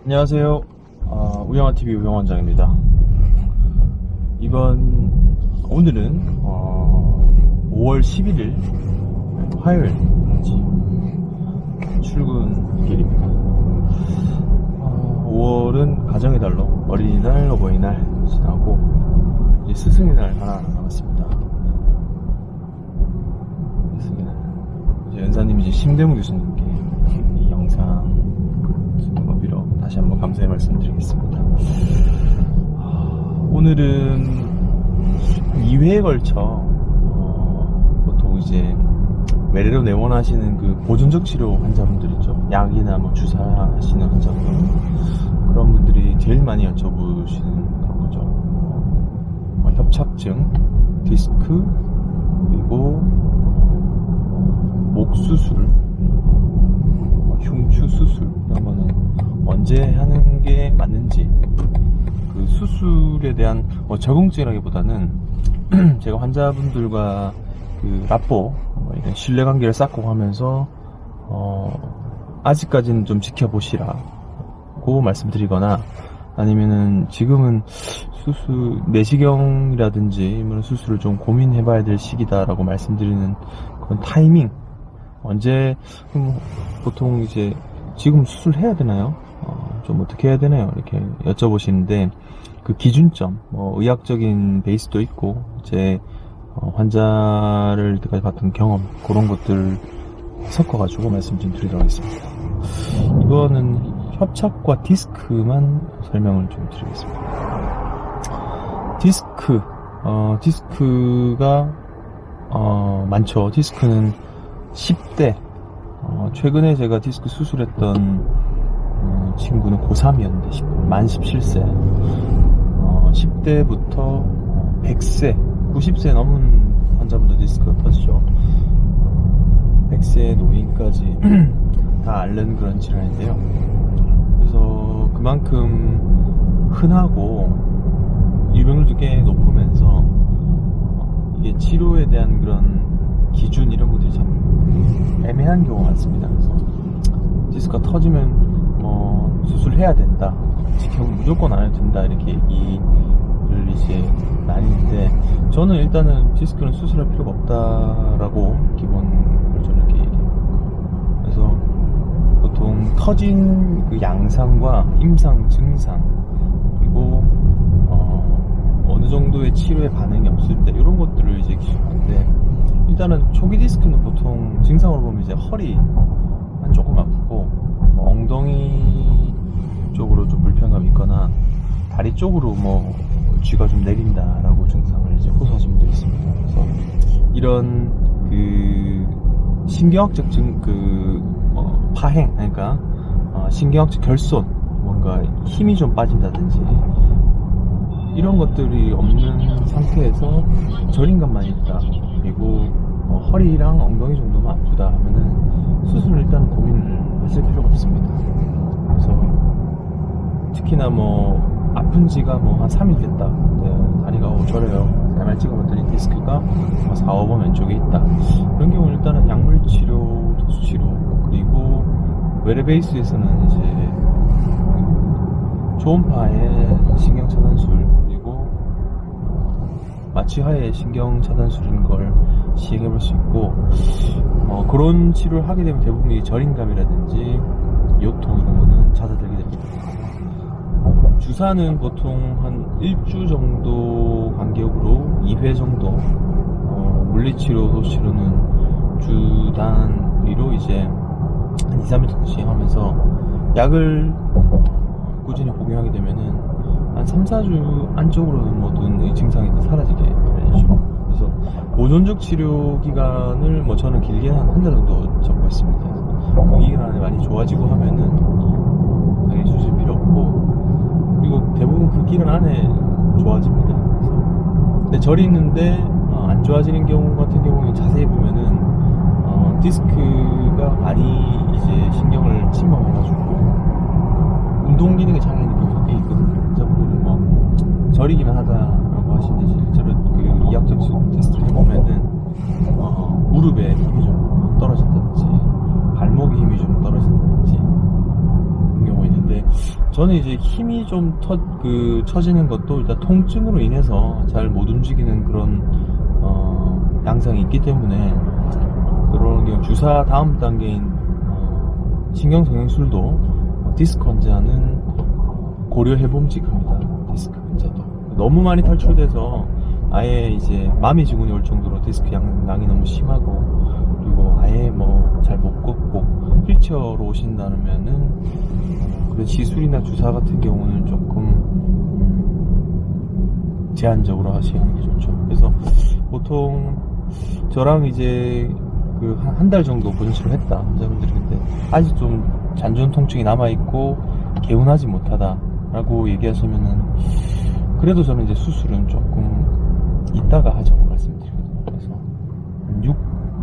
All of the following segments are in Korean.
안녕하세요. 우영아TV 우영원장입니다. 오늘은 5월 11일 화요일 출근길입니다. 5월은 가정의 달로 어린이날, 어버이날 지나고 이제 스승의 날 하나 남았습니다. 스승의 날. 이제 연사님 이제 심대문 교수님께 이 영상 비로 다시 한번 감사의 말씀드리겠습니다. 오늘은 2회에 걸쳐 보통 이제 외래로 내원하시는 그 보존적 치료 환자분들 있죠. 약이나 뭐 주사하시는 환자분, 그런 분들이 제일 많이 여쭤보시는 그런 거죠. 협착증, 디스크, 그리고 목 수술, 흉추 수술 이런 거는 언제 하는 게 맞는지, 그 수술에 대한 적응증이라기보다는 제가 환자분들과 그 라포 이런 신뢰관계를 쌓고 하면서 아직까지는 좀 지켜보시라고 말씀드리거나, 아니면은 지금은 수술 내시경이라든지 이런 수술을 좀 고민해봐야 될 시기다라고 말씀드리는 그런 타이밍, 언제 보통 이제 지금 수술해야 되나요? 좀 어떻게 해야 되나요? 이렇게 여쭤보시는데, 그 기준점, 의학적인 베이스도 있고, 제 환자를 이때까지 봤던 경험, 그런 것들 섞어가지고 말씀 좀 드리도록 하겠습니다. 이거는 협착과 디스크만 설명을 좀 드리겠습니다. 디스크가 많죠. 디스크는 10대, 최근에 제가 디스크 수술했던 친구는 고3이었는데 만 17세, 10대부터 100세, 90세 넘은 환자분들 디스크가 터지죠. 100세 노인까지 다 앓는 그런 질환인데요. 그래서 그만큼 흔하고 유병률도 꽤 높으면서 이게 치료에 대한 그런 기준 이런 것들이 참 애매한 경우가 많습니다. 그래서 디스크가 터지면 수술해야 된다, 지켜보면 무조건 안 해도 된다, 이렇게 얘기를 이제 나뉘는데, 저는 일단은 디스크는 수술할 필요가 없다라고 기본으로 저는 이렇게 얘기해요. 그래서 보통 터진 그 양상과 임상, 증상, 그리고 어느 정도의 치료에 반응이 없을 때 이런 것들을 이제 기준하는데, 일단은 초기 디스크는 보통 증상으로 보면 이제 허리만 조금 아프고, 엉덩이 쪽으로 좀 불편감이 있거나 다리 쪽으로 쥐가 좀 내린다라고 증상을 이제 호소하시는 분들이 있습니다. 그래서 이런 그 신경학적 파행, 그러니까 신경학적 결손, 뭔가 힘이 좀 빠진다든지 이런 것들이 없는 상태에서 저림감만 있다, 그리고 허리랑 엉덩이 정도만 아프다 하면은 수술을 일단 고민을 하실 필요가 없습니다. 그래서 특히나 아픈 지가 한 3일 됐다, 다리가 저려요, MR 찍어봤더니 디스크가 4, 5번 왼쪽에 있다, 그런 경우는 일단은 약물 치료, 도수 치료, 그리고 외래 베이스에서는 이제 초음파의 신경 차단술, 그리고 마취하에 신경 차단술인 걸 시행해볼 수 있고, 그런 치료를 하게 되면 대부분 저림감이라든지 요통 이런 거는 잦아들게 됩니다. 주사는 보통 한 1주 정도 간격으로 2회 정도, 물리치료, 도수치료는 주 단위로 이제 한 2, 3일 정도 시행하면서, 약을 꾸준히 복용하게 되면은 한 3, 4주 안쪽으로는 모든 증상이 다 사라지게 마련이죠. 그래서 보존적 치료 기간을 저는 길게는 한 달 정도 잡고 있습니다. 그 기간 안에 많이 좋아지고 하면은 당연히 수술 필요 없고, 그리고 대부분 그 기간 안에 좋아집니다. 그래서 근데 절이 있는데 안 좋아지는 경우 같은 경우는 자세히 보면은 디스크가 많이 이제 신경을 침범해가지고 운동 기능에 장애있는 경우가 꽤 있거든요. 환자분들은 저리기만 하다라고 하시는데, 실제로 그 이학적 테스트를 해보면은 무릎에 힘이 좀 떨어진다든지 발목에 힘이 좀 떨어진다든지 그런 경우가 있는데, 저는 이제 힘이 좀 처지는 것도 일단 통증으로 인해서 잘 못 움직이는 그런 양상이 있기 때문에 그런 경우 주사 다음 단계인 신경성형술도 디스크 환자는 고려해봄직합니다. 디스크 환자도 너무 많이 탈출돼서 아예 이제 마미 증후군이 올 정도로 디스크 양이 너무 심하고 그리고 아예 뭐 잘 못 걷고 휠체어로 오신다면은 그런 시술이나 주사 같은 경우는 조금 제한적으로 하시는 게 좋죠. 그래서 보통 저랑 이제 그 한 달 정도 보존치료 했다 환자분들이 근데 아직 좀 잔존 통증이 남아있고 개운하지 못하다 라고 얘기하시면은 그래도 저는 이제 수술은 조금 이따가 하자고 말씀드리거든요. 그래서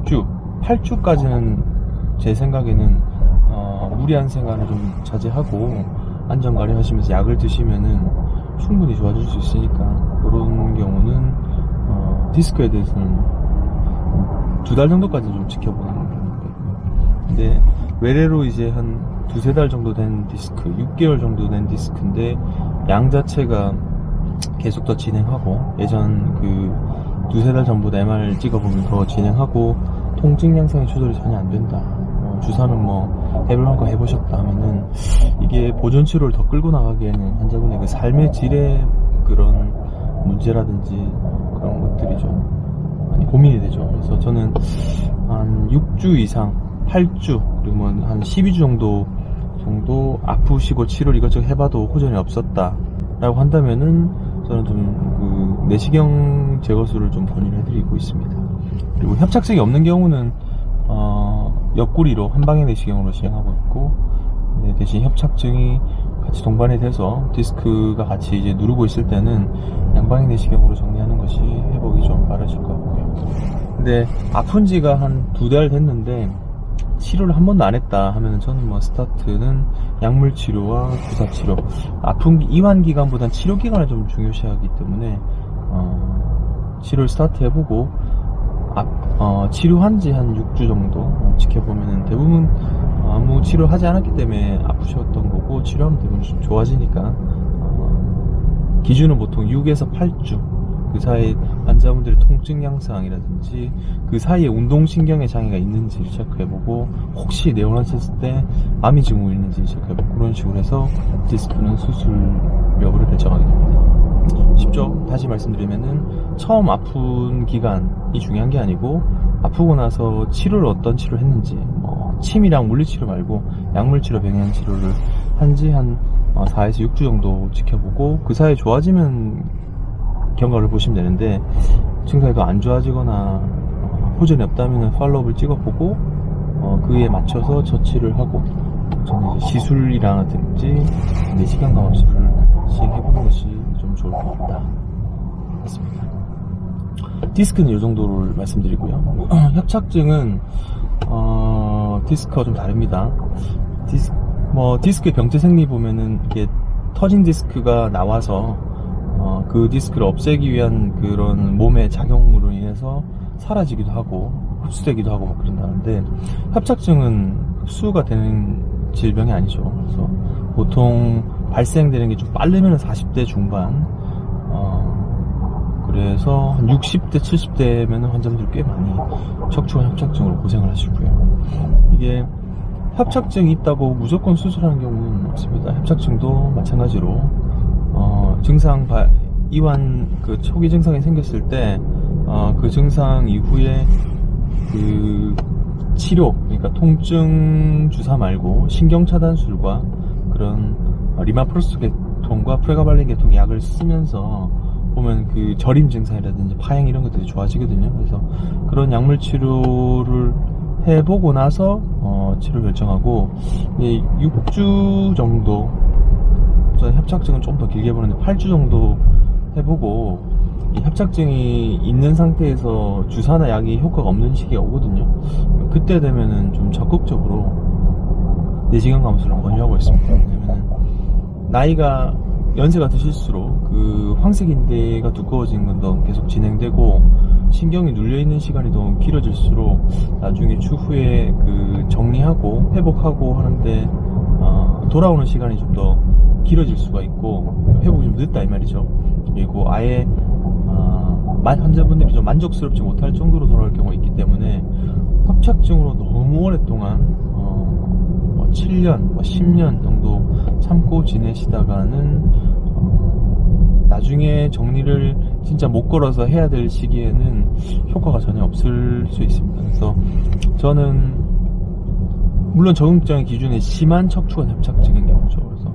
6주, 8주까지는 제 생각에는 무리한 생활을 좀 자제하고 안전관리 하시면서 약을 드시면은 충분히 좋아질 수 있으니까 그런 경우는 디스크에 대해서는 2달 정도까지 좀 지켜보는 경우가 있고요. 근데 외래로 이제 한 2-3달 정도 된 디스크, 6개월 정도 된 디스크인데 양 자체가 계속 더 진행하고 예전 그 2-3달 전보다 MR 찍어보면 더 진행하고 통증 양상의 조절이 전혀 안 된다. 주사는 뭐 해볼 만큼 해보셨다 하면은 이게 보존 치료를 더 끌고 나가기에는 환자분의 그 삶의 질의 그런 문제라든지 그런 것들이 좀 많이 고민이 되죠. 그래서 저는 한 6주 이상, 8주 그리고 뭐 한 12주 정도 아프시고 치료를 이것저것 해봐도 호전이 없었다 라고 한다면은 저는 좀 그 내시경 제거술을 좀 권유를 해드리고 있습니다. 그리고 협착증이 없는 경우는 옆구리로 한방향 내시경으로 시행하고 있고 대신 협착증이 같이 동반이 돼서 디스크가 같이 이제 누르고 있을 때는 양방향 내시경으로 정리하는 것이 회복이 좀 빠르실 것 같고요. 근데 아픈 지가 한 2달 됐는데 치료를 한 번도 안 했다 하면은 저는 뭐 스타트는 약물 치료와 주사 치료, 아픈 이완 기간보단 치료 기간을 좀 중요시하기 때문에 치료를 스타트 해보고 치료한 지 한 6주 정도 지켜보면은 대부분 아무 치료하지 않았기 때문에 아프셨던 거고 치료하면 대부분 좀 좋아지니까 기준은 보통 6에서 8주 그 사이 환자분들의 통증 양상이라든지 그 사이에 운동신경의 장애가 있는지를 체크해보고 혹시 네오나셨을 때 마미 증후가 있는지 체크해보고 그런 식으로 해서 디스크는 수술 여부를 결정하게 됩니다. 쉽죠? 다시 말씀드리면은 처음 아픈 기간이 중요한 게 아니고 아프고 나서 치료를 어떤 치료를 했는지 뭐 침이랑 물리치료 말고 약물치료, 병행치료를 한지 한 4에서 6주 정도 지켜보고 그 사이에 좋아지면 경과를 보시면 되는데 증상이 더 안 좋아지거나 호전이 없다면 팔로우업을 찍어보고 그에 맞춰서 처치를 하고 저는 이제 시술이라든지 내시경 감압술을 시행해보는 것이 좀 좋을 것 같다 맞습니다. 디스크는 이 정도를 말씀드리고요. 협착증은 디스크와 좀 다릅니다. 디스크의 병체 생리 보면은 이게 터진 디스크가 나와서 그 디스크를 없애기 위한 그런 몸의 작용으로 인해서 사라지기도 하고 흡수되기도 하고 막 그런다는데 협착증은 흡수가 되는 질병이 아니죠. 그래서 보통 발생되는 게 좀 빠르면 40대 중반 그래서 한 60대 70대면 환자분들 꽤 많이 척추관 협착증으로 고생을 하시고요. 이게 협착증이 있다고 무조건 수술하는 경우는 없습니다. 협착증도 마찬가지로 이완 그 초기 증상이 생겼을 때 그 증상 이후에 그 치료, 그러니까 통증 주사 말고 신경 차단술과 그런 리마프로스트 계통과 프레가발린 계통의 약을 쓰면서 보면 그 저림 증상이라든지 파행 이런 것들이 좋아지거든요. 그래서 그런 약물 치료를 해보고 나서 치료 결정하고 6주 정도 저는 협착증은 좀 더 길게 보는데 8주 정도 해보고 이 협착증이 있는 상태에서 주사나 약이 효과가 없는 시기가 오거든요. 그때 되면은 좀 적극적으로 내시경 감압술을 권유하고 있습니다. 왜냐면은 나이가 연세가 드실수록 그 황색인대가 두꺼워지는 건 더 계속 진행되고 신경이 눌려있는 시간이 더 길어질수록 나중에 추후에 그 정리하고 회복하고 하는데 돌아오는 시간이 좀 더 길어질 수가 있고 회복이 좀 늦다 이 말이죠. 그리고 아예 환자분들이 좀 만족스럽지 못할 정도로 돌아갈 경우가 있기 때문에 협착증으로 너무 오랫동안 7년, 10년 정도 참고 지내시다가는 나중에 정리를 진짜 못 걸어서 해야 될 시기에는 효과가 전혀 없을 수 있습니다. 그래서 저는 물론 적응증의 기준에 심한 척추관 협착증인 경우죠. 그래서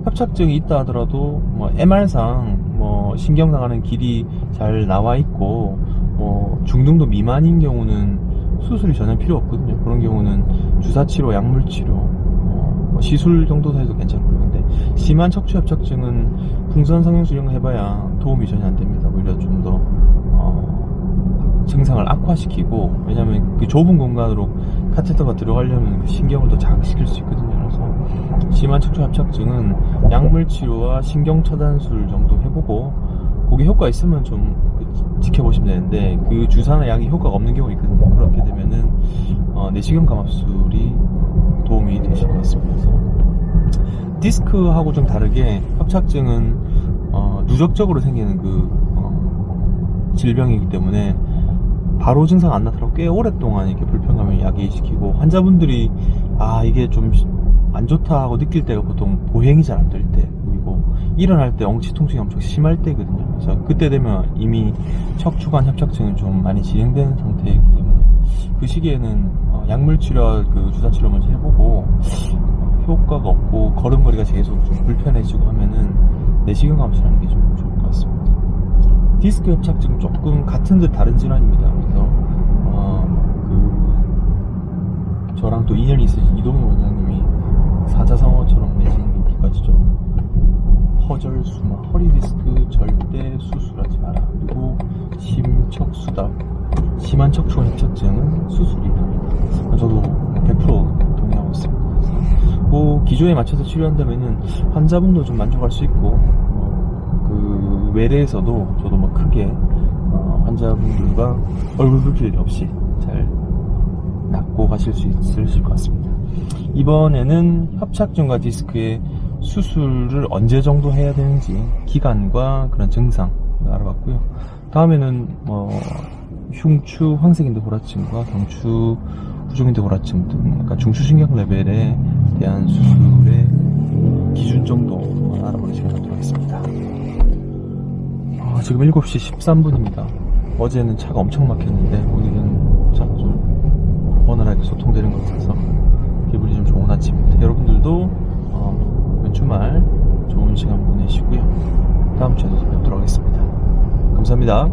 협착증이 있다 하더라도 MR상 신경 나가는 길이 잘 나와 있고 중등도 미만인 경우는 수술이 전혀 필요 없거든요. 그런 경우는 주사치료, 약물치료, 시술 정도 해도 괜찮고요. 근데 심한 척추 협착증은 풍선 성형술 이런 거 해봐야 도움이 전혀 안 됩니다. 오히려 좀 더 증상을 악화시키고, 왜냐하면 그 좁은 공간으로 카테터가 들어가려면 그 신경을 더 자극시킬 수 있거든요. 그래서 심한 척추 협착증은 약물치료와 신경차단술 정도 해보고 그게 효과 있으면 좀 지켜보시면 되는데, 그 주사나 약이 효과가 없는 경우가 있거든요. 그렇게 되면은 내시경 감압술이 도움이 되실 것 같습니다. 그래서 디스크하고 좀 다르게 협착증은 누적적으로 생기는 질병이기 때문에 바로 증상 안 나타나고 꽤 오랫동안 이렇게 불편감을 야기시키고, 환자분들이 이게 좀 안 좋다 하고 느낄 때가 보통 보행이 잘 안 될 때, 그리고 일어날 때 엉치 통증이 엄청 심할 때거든요. 그래서 그때 되면 이미 척추관 협착증은 좀 많이 진행된 상태이기 때문에 그 시기에는 약물치료와 그 주사치료 먼저 해보고 효과가 없고 걸음걸이가 계속 좀 불편해지고 하면은 내시경 감압술하는 게 좀 좋을 것 같습니다. 디스크 협착증은 조금 같은 듯 다른 질환입니다. 그래서 저랑 또 인연이 있으신 이동희 원장님이 사자성어처럼 내신 두 가지죠. 허절수마, 허리 디스크 절대 수술하지 마라. 그리고 심척수답, 심한 척추관 협착증은 수술이다. 저도 100% 동의하고 있습니다. 그래서 기조에 맞춰서 치료한다면은 환자분도 좀 만족할 수 있고, 그 외래에서도 저도 크게 환자분들과 얼굴 붉힐 일 없이 잘 낫고 가실 수 있으실 것 같습니다. 이번에는 협착증과 디스크의 수술을 언제 정도 해야 되는지 기간과 그런 증상 알아봤고요. 다음에는 흉추 황색인대 골화증과 경추 부종인대 골화증 등 약간 중추신경 레벨에 대한 수술의 기준 정도 알아보는 시간 갖도록 하겠습니다. 지금 7시 13분입니다. 어제는 차가 엄청 막혔는데 오늘은 차가 좀 원활하게 소통되는 것 같아서 기분이 좀 좋은 아침입니다. 여러분들도 이번 주말 좋은 시간 보내시고요. 다음 주에도 뵙도록 하겠습니다. 감사합니다.